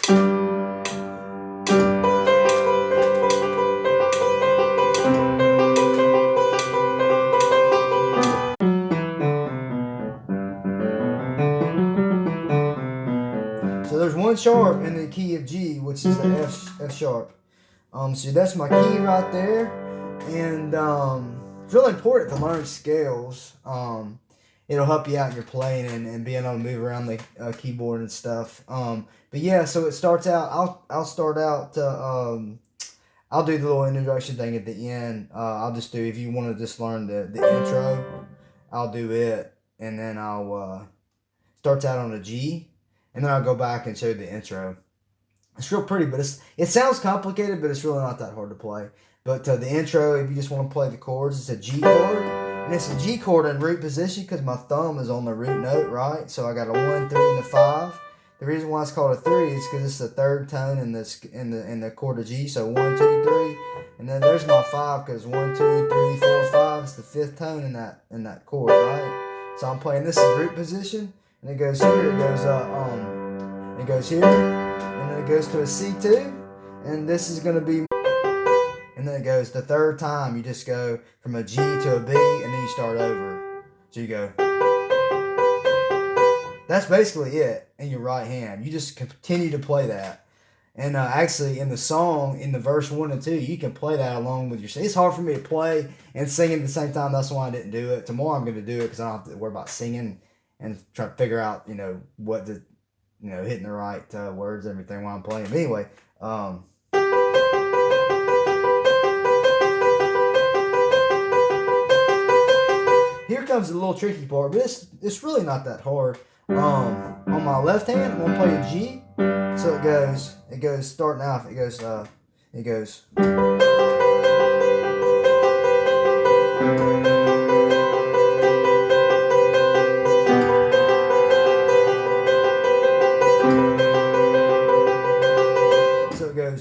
So there's one sharp in the key of G, which is the F sharp. So that's my key right there, and it's really important to learn scales. It'll help you out in your playing and being able to move around the keyboard and stuff. But yeah, so it starts out. I'll start out. I'll do the little introduction thing at the end. I'll just do, if you want to just learn the intro, I'll do it, and then I'll starts out on a G, and then I'll go back and show you the intro. It's real pretty, but it sounds complicated, but it's really not that hard to play. But the intro, if you just want to play the chords, it's a G chord. And it's a G chord in root position because my thumb is on the root note, right? So I got a 1, 3, and a 5. The reason why it's called a 3 is because it's the third tone in the chord of G. So 1, 2, 3, and then there's my 5 because 1, 2, 3, 4, 5. It's the fifth tone in that chord, right? So I'm playing this in root position, and it goes here. It goes here, and then it goes to a C2, and this is gonna be. And then it goes the third time. You just go from a G to a B, and then you start over. So you go. That's basically it in your right hand. You just continue to play that. And actually, in the song, in the verse 1 and 2, you can play that along with your singing. It's hard for me to play and sing at the same time. That's why I didn't do it. Tomorrow I'm going to do it because I don't have to worry about singing and try to figure out, what to, hitting the right words and everything while I'm playing. But anyway, here comes the little tricky part, but it's really not that hard. On my left hand, I'm gonna play a G. So it goes starting off. It goes. So it goes.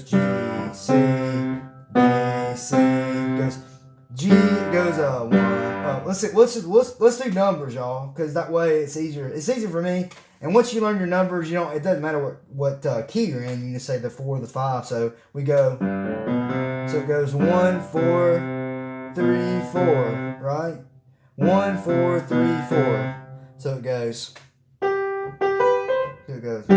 G, C, B, C. It goes G. It goes 1. Let's do numbers, y'all, because that way it's easier. It's easier for me. And once you learn your numbers, it doesn't matter what key you're in. You can say the 4 or the 5. So we go. So it goes 1, 4, 3, 4. Right? 1, 4, 3, 4. So it goes. So it goes. 4,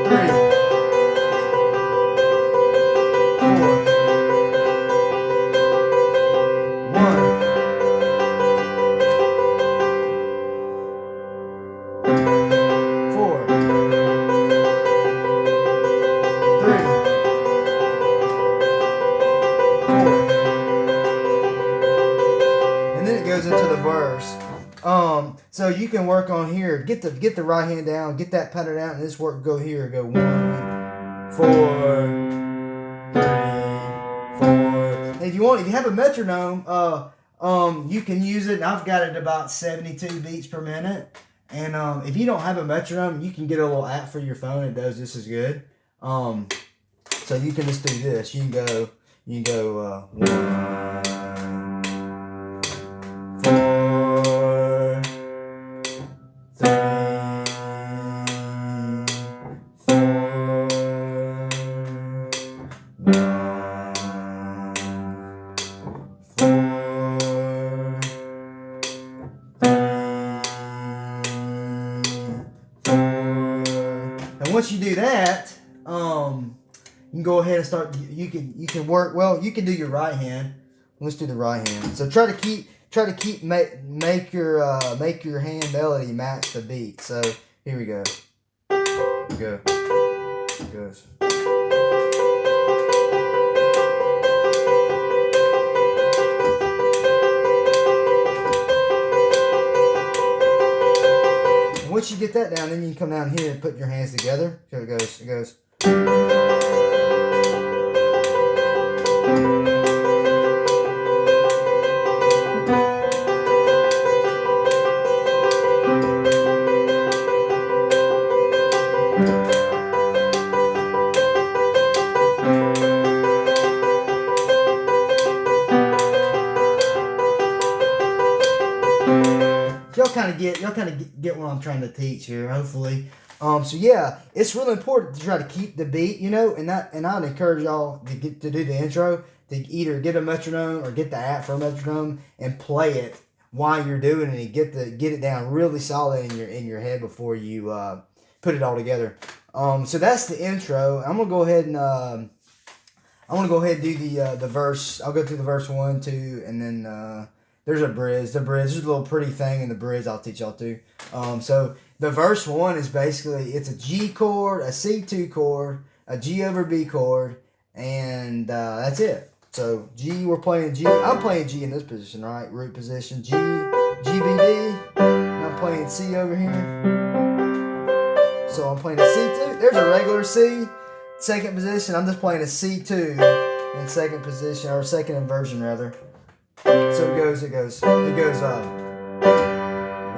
3, into the verse. So you can work on here. Get the right hand down. Get that pattern out, and this work go here. Go 1, 4, 3, 4. If you have a metronome, you can use it. And I've got it about 72 beats per minute. And if you don't have a metronome, you can get a little app for your phone. It does just as good. So you can just do this. You can go 1, 4, 3, 4, 1, 4, 3, 4. And once you do that, you can go ahead and start. You can work. Well, you can do your right hand. Let's do the right hand. So try to make your hand melody match the beat. So here we go. Go. It goes. And once you get that down, then you can come down here and put your hands together. Here it goes. It goes. kind of get what I'm trying to teach here, hopefully. So yeah, it's really important to try to keep the beat, you know, and I'd encourage y'all to do the intro, to either get a metronome or get the app for a metronome and play it while you're doing it, and get it down really solid in your head before you put it all together. So that's the intro. I'm gonna go ahead and do the verse. I'll go through the verse 1, 2, and then there's a bridge. There's a little pretty thing in the bridge I'll teach y'all too. So the verse 1 is basically, it's a G chord, a C2 chord, a G over B chord, and that's it. So G, we're playing G. I'm playing G in this position, right? Root position. G, G, B, D. And I'm playing C over here. So I'm playing a C2. There's a regular C. Second position, I'm just playing a C2 in second position, or second inversion rather. So it goes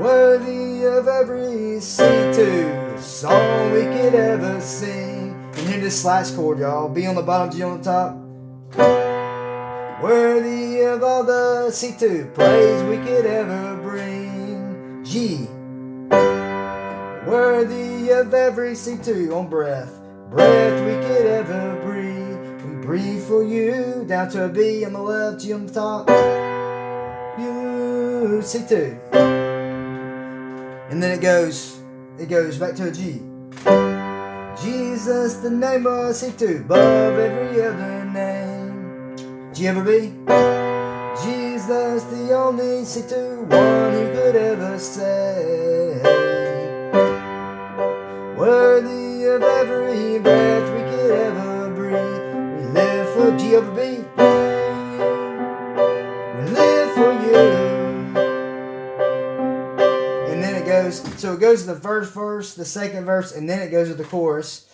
worthy of every C2 song we could ever sing. And hit this slash chord, y'all. B on the bottom, G on the top. Worthy of all the C2 praise we could ever bring. G. Worthy of every C2 on breath we could ever breathe. We breathe for you. Down to a B on the left, G on the top. You, C2. And then it goes back to a G. Jesus, the name of C2, above every other name. G over B. Jesus, the only C2 one who could ever say. Worthy of every breath we could ever breathe. We live for G over B. We live for you. And then it goes, so it goes to the first verse, the second verse, and then it goes to the chorus.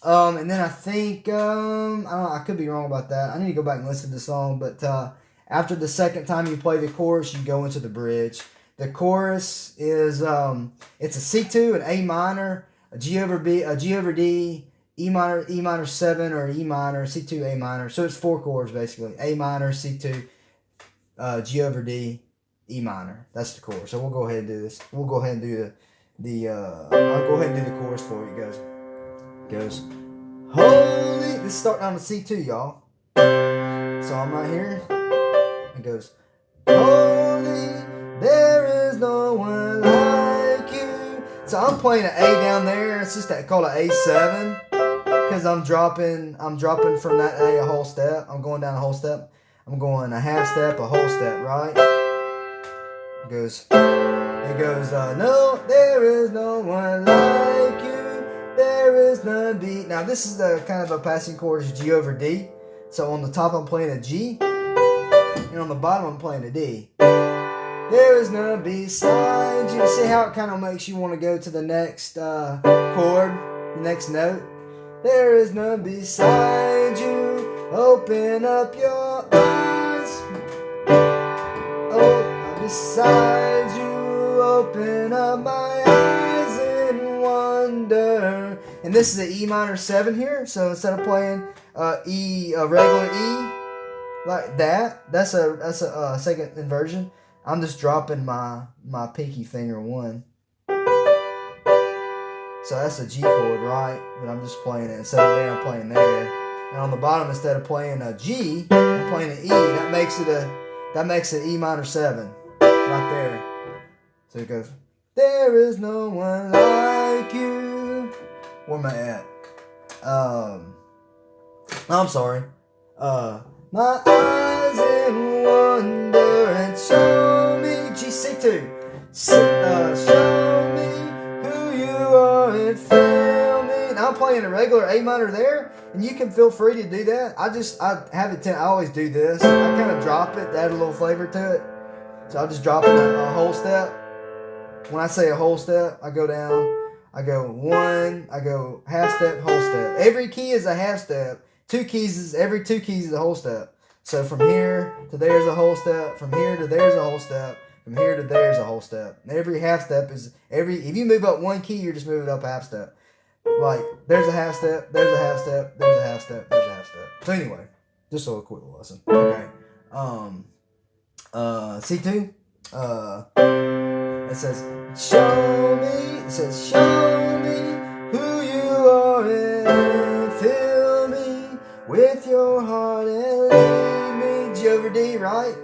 And then I think, I don't know, I could be wrong about that. I need to go back and listen to the song, but after the second time you play the chorus, you go into the bridge. The chorus is, it's a C2, an A minor, a G over B, a G over D, E minor 7, or E minor, C2, A minor. So it's 4 chords basically. A minor, C2, G over D, E minor. That's the chorus. So we'll go ahead and do this. We'll go ahead and do I'll go ahead and do the chorus for you guys. It goes, holy, this is starting on the C2, y'all. So I'm right here. It goes, holy, there is no one like you. So I'm playing an A down there. It's just called an A7 because I'm dropping from that A a whole step. I'm going down a whole step. I'm going a half step, a whole step, right? It goes, no, there is no one like you. There is none beat. Now this is the kind of a passing chord, is G over D. So on the top I'm playing a G, and on the bottom I'm playing a D. There is none beside you. See how it kind of makes you want to go to the next chord, the next note. There is none beside you. Open up your eyes. Oh, beside you. Open up my eyes in wonder. And this is an E minor 7 here. So instead of playing a regular E like that, that's a second inversion. I'm just dropping my pinky finger 1. So that's a G chord, right? But I'm just playing it. Instead of there, I'm playing there. And on the bottom, instead of playing a G, I'm playing an E. That makes it E minor 7 right there. So it goes, there is no one like you. Where am I at? I'm sorry. My eyes in wonder and show me G6-2. Show me who you are and fill me. Now I'm playing a regular A minor there, and you can feel free to do that. I always do this. I kind of drop it to add a little flavor to it. So I'll just drop it a whole step. When I say a whole step, I go down. I go 1. I go half step, whole step. Every key is a half step. Every 2 keys is a whole step. So from here to there's a whole step. From here to there's a whole step. From here to there's a whole step. And every half step is if you move up 1 key, you're just moving up a half step. Like there's a half step, there's a half step, there's a half step, there's a half step. So anyway, just a little quick lesson. Okay. C2. It says, show me, it says, show me who you are and fill me with your heart and lead me. G over D, right?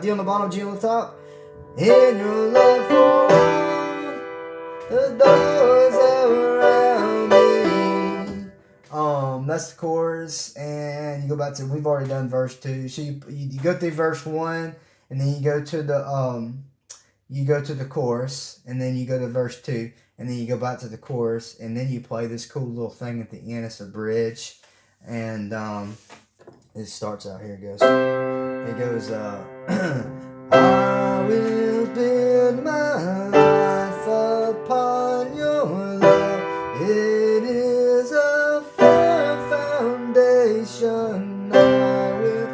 D on the bottom, G on the top. In your love for all the doors around me. That's the chorus, and you go back to, we've already done verse 2. So you go through verse 1, and then you go to the chorus, and then you go to verse 2, and then you go back to the chorus, and then you play this cool little thing at the end. It's a bridge, and it starts out here. It goes, I will build my life upon your love. It is a firm foundation. I will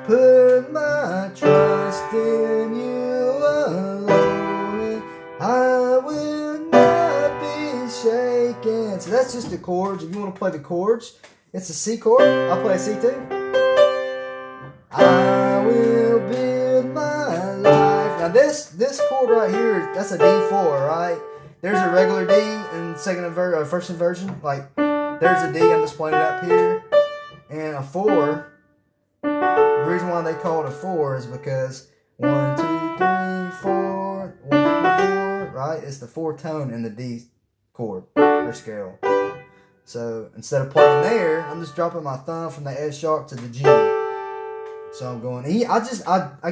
put my trust in you alone. I will not be shaken. So that's just the chords. If you want to play the chords, it's a C chord. I'll play a C2. I will build my life. Now this chord right here, that's a D4, right? There's a regular D in first inversion. Like there's a D. I'm just playing it up here, and a 4. The reason why they call it a 4 is because 1, 2, 3, 4, 1, 2, 3, 4, right? It's the 4th tone in the D chord or scale. So instead of playing there, I'm just dropping my thumb from the F sharp to the G. So I'm going. I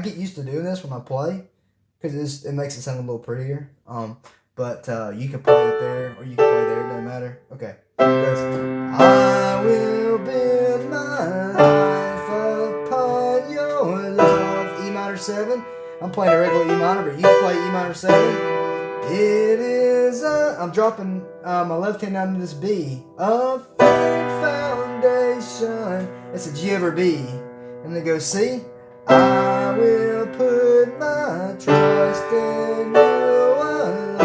get used to doing this when I play because it makes it sound a little prettier. But you can play it there or you can play there. It doesn't matter. Okay. It goes, I will build my life upon your love. E minor 7. I'm playing a regular E minor, but you can play E minor 7. It is I'm dropping my left hand down to this B. A firm foundation. It's a G over B. And then goes C. I will put my trust in you alone.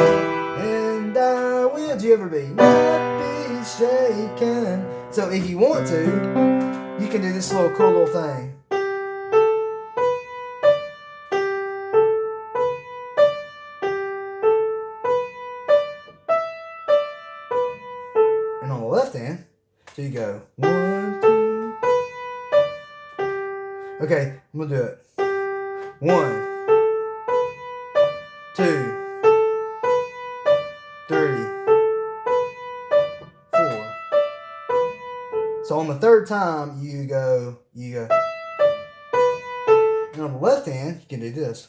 And I will, G over B, not be shaken. So if you want to, you can do this cool little thing. And on the left hand, so you go 1, 2. Okay, I'm gonna do it. 1, 2, 3, 4. So on the 3rd time, you go. And on the left hand, you can do this.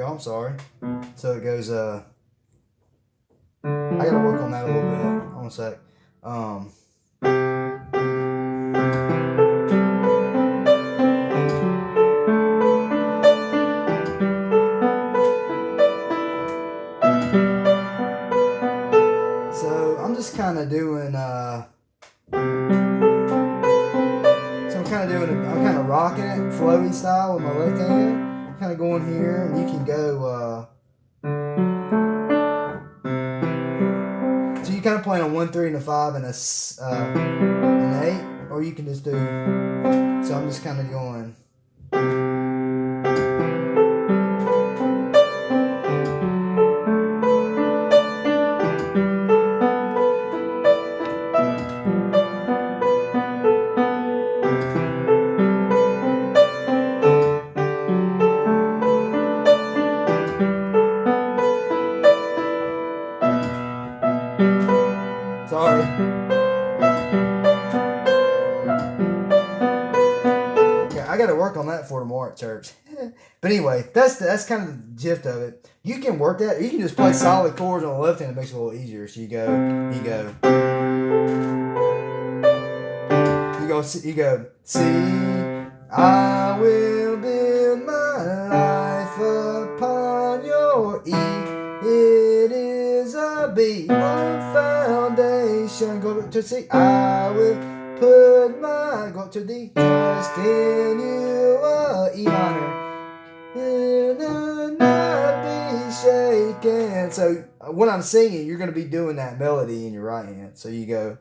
I'm sorry. So it goes, I gotta work on that a little bit. Hold on a sec. So I'm just kind of doing, I'm kind of rocking it, flowy style with my left hand. Kind of going here, and you can go so you kind of play on 1, 3, and a 5 and an 8, or you can just do, so I'm just kind of going sorry. Yeah, I got to work on that for tomorrow at church. But anyway, that's kind of the gist of it. You can work that. Or you can just play solid chords on the left hand. It makes it a little easier. So you go. See, I will build my life upon your E. It is a B on foundation. Go to C. I will put my, go to D. Trust in you, E minor. And not be shaking. So when I'm singing, you're going to be doing that melody in your right hand. So you go.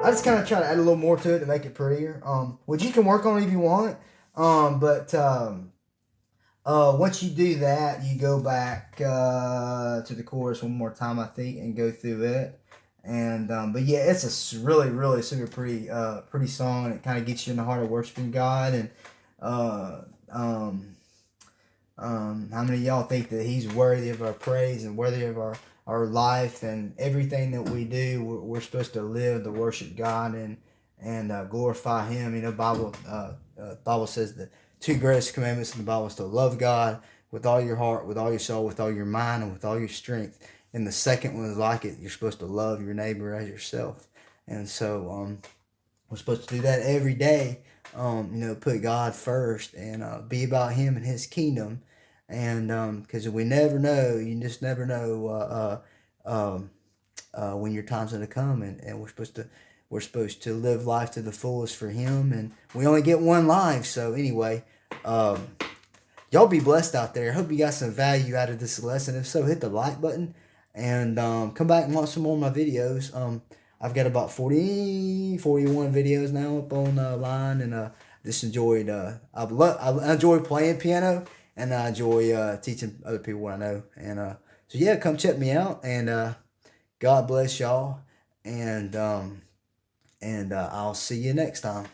I just kind of try to add a little more to it to make it prettier. Which you can work on if you want. But once you do that, you go back to the chorus one more time, I think, and go through it. And but yeah, it's a really, really super pretty song, and it kind of gets you in the heart of worshiping God. And how many of y'all think that He's worthy of our praise and worthy of our life and everything that we do? We're supposed to live to worship God and glorify Him. You know, Bible says that 2 greatest commandments in the Bible is to love God with all your heart, with all your soul, with all your mind, and with all your strength. And the second one is like it. You're supposed to love your neighbor as yourself. And so we're supposed to do that every day. You know, put God first and be about Him and His kingdom. And because we never know, you just never know when your time's going to come. And we're supposed to live life to the fullest for Him. And we only get one life. So anyway, y'all be blessed out there. I hope you got some value out of this lesson. If so, hit the like button. And come back and watch some more of my videos. I've got about 41 videos now up online, and just enjoyed. I enjoy playing piano, and I enjoy teaching other people what I know. And so yeah, come check me out. And God bless y'all. And I'll see you next time.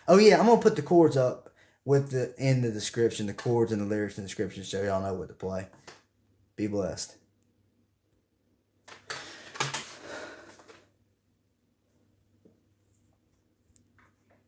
Oh yeah, I'm gonna put the chords up in the description, the chords and the lyrics in the description, so y'all know what to play. Be blessed.